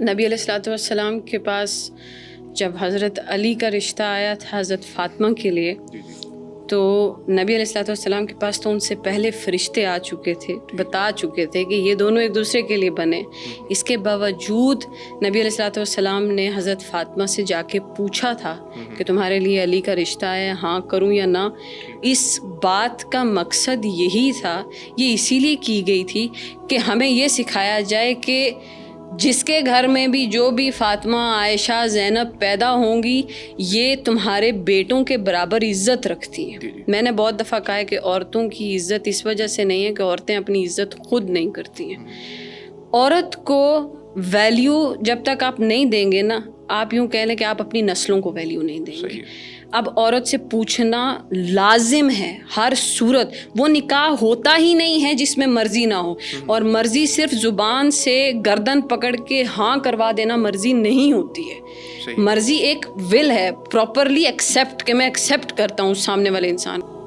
نبی علیہ الصلوۃ والسلام کے پاس جب حضرت علی کا رشتہ آیا تھا حضرت فاطمہ کے لیے، تو نبی علیہ الصلوۃ والسلام کے پاس تو ان سے پہلے فرشتے آ چکے تھے، بتا چکے تھے کہ یہ دونوں ایک دوسرے کے لیے بنے۔ اس کے باوجود نبی علیہ الصلوۃ والسلام نے حضرت فاطمہ سے جا کے پوچھا تھا کہ تمہارے لیے علی کا رشتہ ہے، ہاں کروں یا نہ۔ اس بات کا مقصد یہی تھا، یہ اسی لیے کی گئی تھی کہ ہمیں یہ سکھایا جائے کہ جس کے گھر میں بھی جو بھی فاطمہ، عائشہ، زینب پیدا ہوں گی، یہ تمہارے بیٹوں کے برابر عزت رکھتی ہیں۔ میں نے بہت دفعہ کہا ہے کہ عورتوں کی عزت اس وجہ سے نہیں ہے کہ عورتیں اپنی عزت خود نہیں کرتی ہیں۔ عورت کو ویلیو جب تک آپ نہیں دیں گے نا، آپ یوں کہہ لیں کہ آپ اپنی نسلوں کو ویلیو نہیں دیں گے۔ اب عورت سے پوچھنا لازم ہے ہر صورت۔ وہ نکاح ہوتا ہی نہیں ہے جس میں مرضی نہ ہو، اور مرضی صرف زبان سے گردن پکڑ کے ہاں کروا دینا مرضی نہیں ہوتی ہے۔ مرضی ایک ول ہے، پراپرلی ایکسیپٹ، کہ میں ایکسیپٹ کرتا ہوں سامنے والے انسان کو۔